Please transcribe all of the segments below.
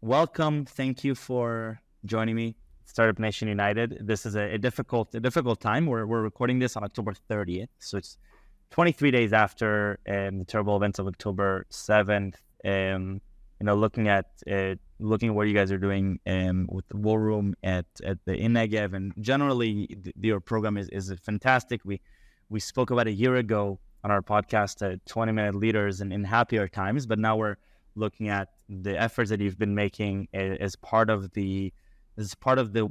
welcome. Thank you for joining me, Startup Nation United. This is a difficult time. We're recording this on October 30th, so it's 23 days after the terrible events of October 7th. Looking at what you guys are doing with the War Room at the InNegev, and generally your program is fantastic. We spoke about a year ago on our podcast, 20-minute leaders in happier times, but now we're looking at the efforts that you've been making as part of the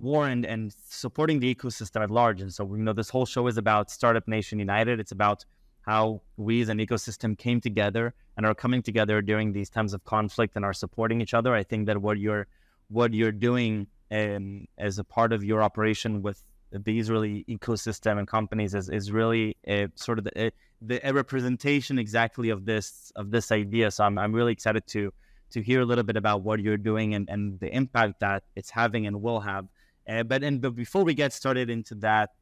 war and supporting the ecosystem at large. And so this whole show is about Startup Nation United. It's about how we as an ecosystem came together and are coming together during these times of conflict and are supporting each other. I think that what you're doing as a part of your operation with the Israeli ecosystem and companies is really sort of a representation exactly of this idea. So I'm really excited to hear a little bit about what you're doing and the impact that it's having and will have. But before we get started into that,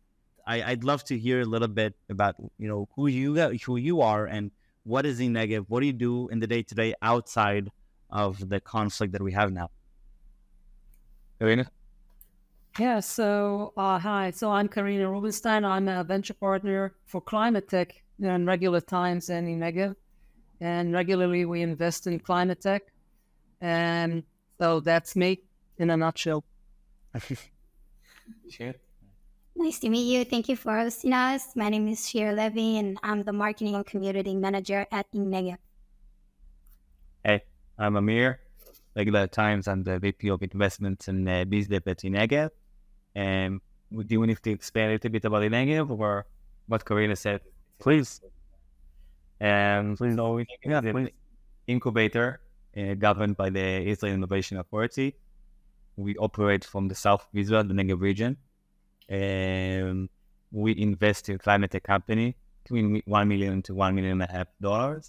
I'd love to hear a little bit about who you are and what is InNegev. What do you do in the day-to-day outside of the conflict that we have now? Karina? Yeah, so hi. So I'm Karina Rubenstein. I'm a venture partner for climate tech in regular times and InNegev. And regularly we invest in climate tech. And so that's me in a nutshell. Sure. Nice to meet you. Thank you for hosting us. My name is Shir Levy, and I'm the marketing and community manager at InNegev. Hey, I'm Amir. Regular times, I'm the VP of investments and business at InNegev. And do you want to expand a little bit about InNegev or what Karina said? Please. Please know please. Incubator governed by the Israel Innovation Authority. We operate from the south of Israel, the Negev region. We invest in climate tech company between $1 million to $1.5 million.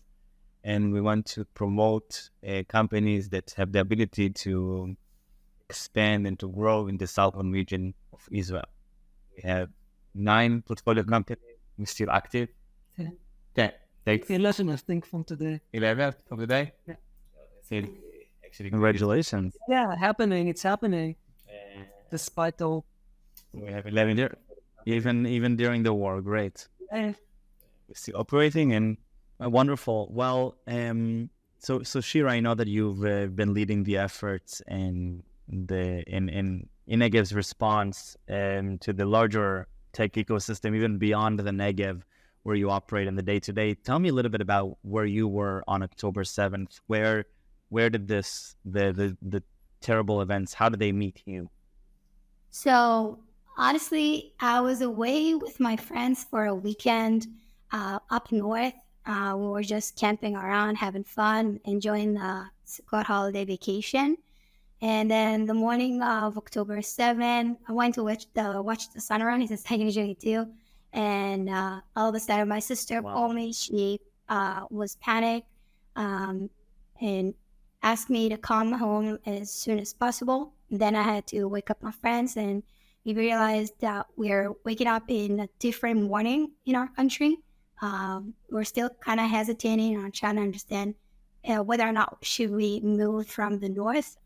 And we want to promote companies that have the ability to expand and to grow in the southern region of Israel. We have 9 portfolio companies. We're still active. 10. 11, I think, from today. 11 from today? Yeah. Actually, congratulations. Yeah, it's happening. Despite all. We have 11 there. Even during the war. Great. We're still operating and wonderful. Well, so Shira, I know that you've been leading the efforts in InNegev's response to the larger tech ecosystem, even beyond the Negev, where you operate in the day-to-day. Tell me a little bit about where you were on October 7th. Where did the terrible events, how did they meet you? So honestly, I was away with my friends for a weekend up north. We were just camping around, having fun, enjoying the Sukkot holiday vacation. And then the morning of October 7th, I went to watch the sunrise, as I usually do. And all of a sudden, my sister called me. She was panicked and asked me to come home as soon as possible. And then I had to wake up my friends, and we realized that we're waking up in a different morning in our country. We're still kind of hesitating on trying to understand whether or not should we move from the north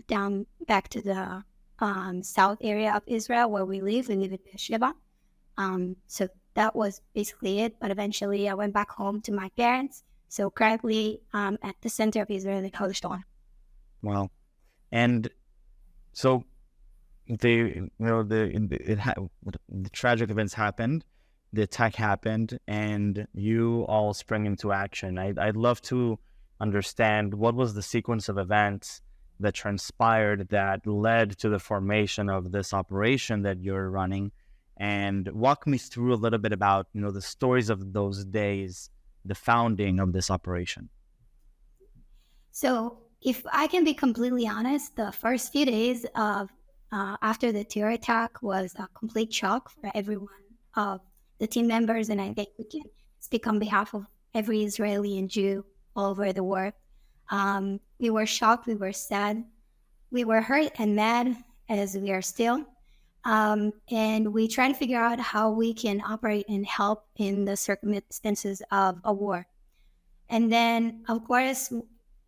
down back to the south area of Israel where we live. We live in Beersheba. So that was basically it. But eventually I went back home to my parents. So currently at the center of Israel in Palestine. Wow. And so the tragic events happened, the attack happened, and you all sprang into action. I'd love to understand what was the sequence of events that transpired that led to the formation of this operation that you're running, and walk me through a little bit about the stories of those days, the founding of this operation. So if I can be completely honest, the first few days of after the terror attack was a complete shock for everyone of the team members, and I think we can speak on behalf of every Israeli and Jew all over the world. We were shocked, we were sad, we were hurt and mad, as we are still. And we try to figure out how we can operate and help in the circumstances of a war. And then, of course,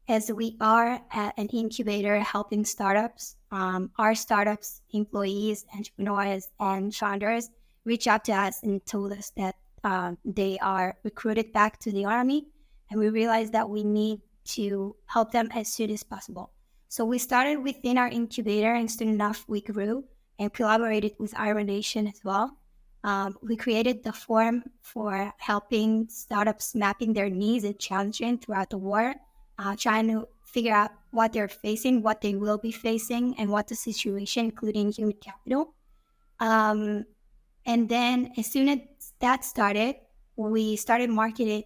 as we are an incubator helping startups, our startups, employees, entrepreneurs, and founders reach out to us and told us that they are recruited back to the Army. And we realized that we need to help them as soon as possible. So we started within our incubator, and soon enough we grew and collaborated with Iron Nation as well. We created the forum for helping startups mapping their needs and challenges throughout the war, trying to figure out what they're facing, what they will be facing, and what the situation, including human capital. And then as soon as that started, we started marketing,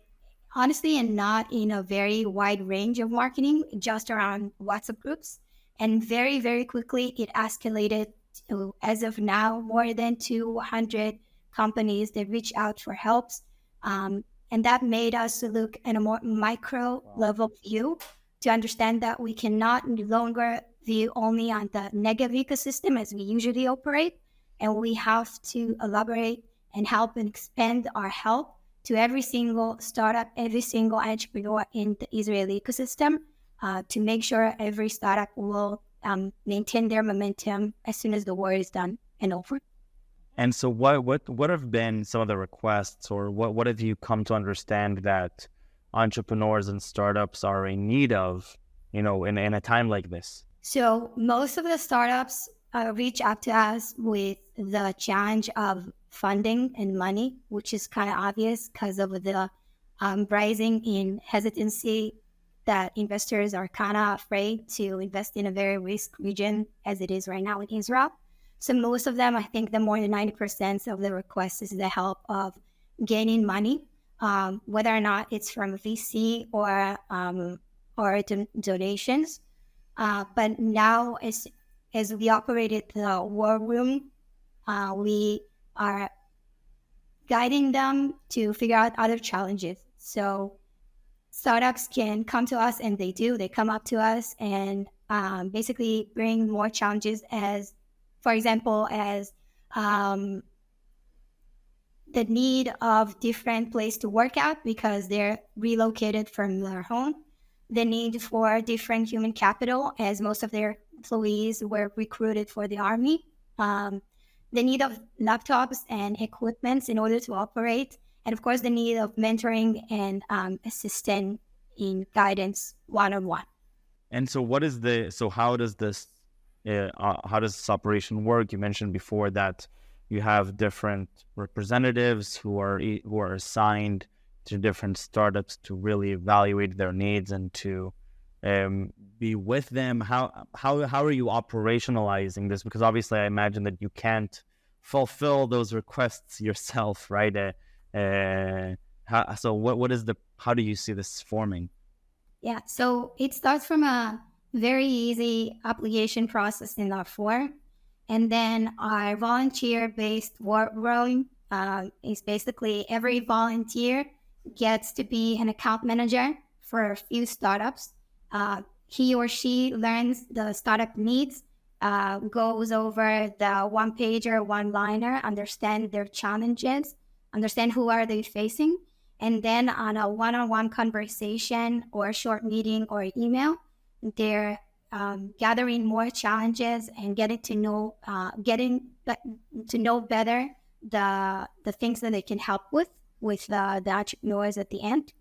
honestly, and not in a very wide range of marketing, just around WhatsApp groups. And very, very quickly, it escalated to, as of now, more than 200 companies that reach out for helps. And that made us look at a more micro level view to understand that we cannot no longer view only on the InNegev ecosystem as we usually operate. And we have to elaborate and help and expand our help to every single startup, every single entrepreneur in the Israeli ecosystem to make sure every startup will maintain their momentum as soon as the war is done and over. And so what have been some of the requests, or what have you come to understand that entrepreneurs and startups are in need of, in a time like this? So most of the startups reach out to us with the challenge of funding and money, which is kind of obvious because of the rising in hesitancy that investors are kind of afraid to invest in a very risk region as it is right now in Israel. So most of them, I think the more than 90% of the requests is the help of gaining money, whether or not it's from VC or donations. But now as we operated the war room, we are guiding them to figure out other challenges. So startups can come to us, and they come up to us and basically bring more challenges as, for example, as the need of different place to work at because they're relocated from their home, the need for different human capital as most of their employees were recruited for the Army, the need of laptops and equipment in order to operate, and of course the need of mentoring and assistance in guidance one-on-one. And so how does this operation work? You mentioned before that you have different representatives who are assigned to different startups to really evaluate their needs and to be with them. How are you operationalizing this? Because obviously I imagine that you can't fulfill those requests yourself, right? How do you see this forming? Yeah, so it starts from a very easy application process in our form. And then our volunteer-based work room is basically every volunteer gets to be an account manager for a few startups. He or she learns the startup needs, goes over the one-pager, one-liner, understand their challenges, understand who are they facing, and then on a one-on-one conversation or a short meeting or email, they're gathering more challenges and getting to know better the things that they can help with the entrepreneurs at the end.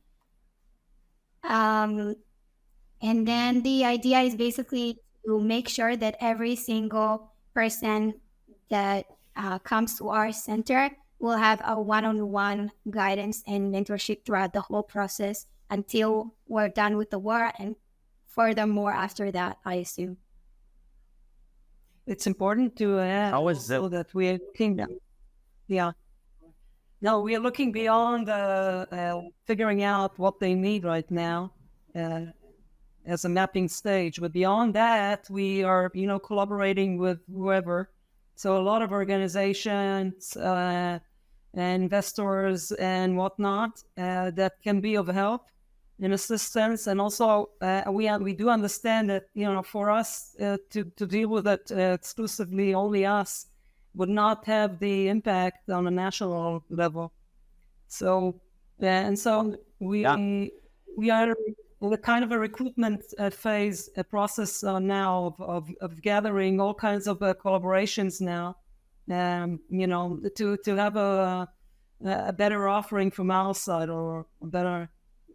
And then the idea is basically to make sure that every single person that comes to our center will have a one-on-one guidance and mentorship throughout the whole process until we're done with the war, and furthermore after that, I assume. It's important to add also that we are looking. Yeah. No, we are looking beyond figuring out what they need right now as a mapping stage. But beyond that, we are, collaborating with whoever. So a lot of organizations, and investors and whatnot that can be of help in assistance. And also we do understand that, for us to deal with it exclusively, only us, would not have the impact on a national level. So, we are a kind of a recruitment phase, a process now of gathering all kinds of collaborations now, to have a better offering from our side, or a better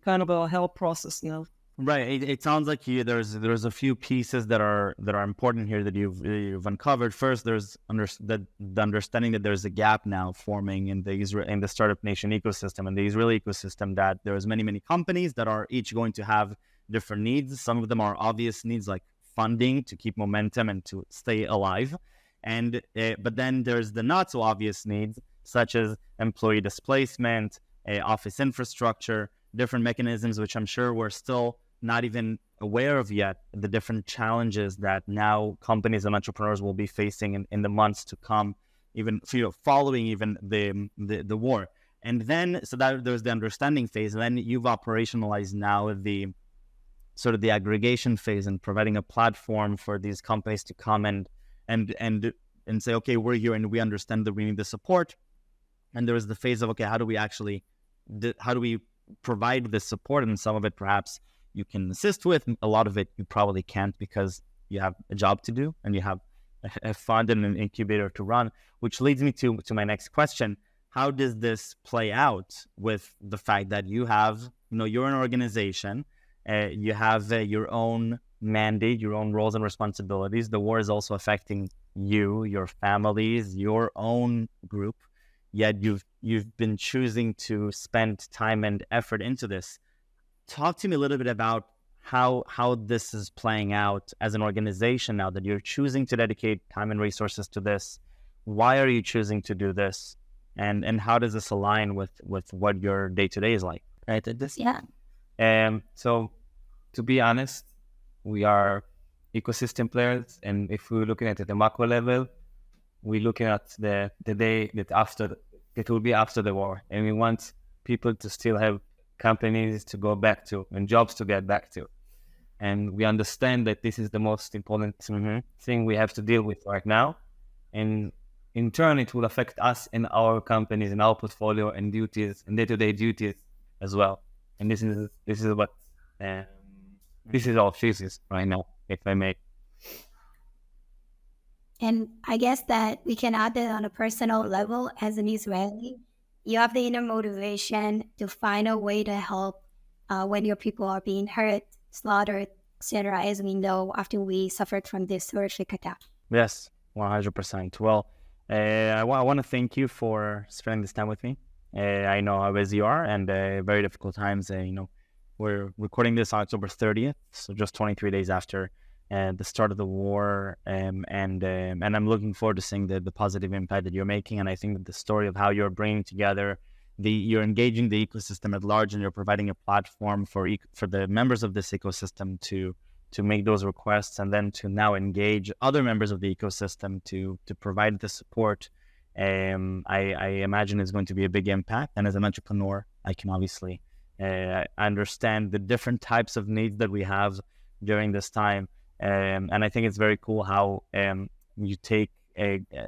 kind of a help process now. Right. It sounds like there's a few pieces that are important here that you've uncovered. First, there's the understanding that there's a gap now forming in the Startup Nation ecosystem and the Israeli ecosystem, that there's many companies that are each going to have different needs. Some of them are obvious needs like funding to keep momentum and to stay alive, and but then there's the not so obvious needs such as employee displacement, office infrastructure, different mechanisms which I'm sure we're still not even aware of yet, the different challenges that now companies and entrepreneurs will be facing in the months to come, even following even the war. And then, so that there's the understanding phase, and then you've operationalized now the sort of the aggregation phase and providing a platform for these companies to come and say, okay, we're here and we understand that we need the support. And there is the phase of, okay, how do we provide this support? And some of it perhaps you can assist with. A lot of it you probably can't, because you have a job to do and you have a fund and an incubator to run, which leads me to my next question. How does this play out with the fact that you're an organization, you have your own mandate, your own roles and responsibilities. The war is also affecting you, your families, your own group, yet you've been choosing to spend time and effort into this. Talk to me a little bit about how this is playing out as an organization now that you're choosing to dedicate time and resources to this. Why are you choosing to do this? And how does this align with what your day-to-day is like? Right? So to be honest, we are ecosystem players. And if we're looking at it at the macro level, we're looking at the day that will be after the war. And we want people to still have companies to go back to and jobs to get back to. And we understand that this is the most important thing we have to deal with right now. And in turn, it will affect us and our companies and our portfolio and duties and day-to-day duties as well. And this is what this is our thesis right now, if I may. And I guess that we can add that on a personal level. As an Israeli, you have the inner motivation to find a way to help when your people are being hurt, slaughtered, etc., as we know after we suffered from this horrific attack. Yes, 100%. Well, I want to thank you for spending this time with me. I know how busy you are, and very difficult times. We're recording this on October 30th, so just 23 days after the start of the war, and I'm looking forward to seeing the positive impact that you're making. And I think that the story of how you're bringing together you're engaging the ecosystem at large, and you're providing a platform for the members of this ecosystem to make those requests, and then to now engage other members of the ecosystem to provide the support. I imagine is going to be a big impact. And as an entrepreneur, I can obviously understand the different types of needs that we have during this time. And I think it's very cool how you take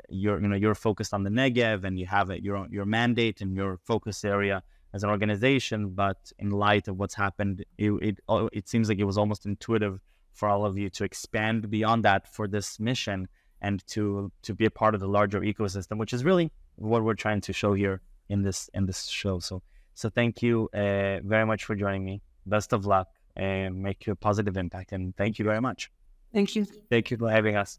you're focused on the Negev, and you have your mandate and your focus area as an organization. But in light of what's happened, it seems like it was almost intuitive for all of you to expand beyond that for this mission, and to be a part of the larger ecosystem, which is really what we're trying to show here in this show. So thank you very much for joining me. Best of luck, and make a positive impact. And thank you very much. Thank you. Thank you for having us.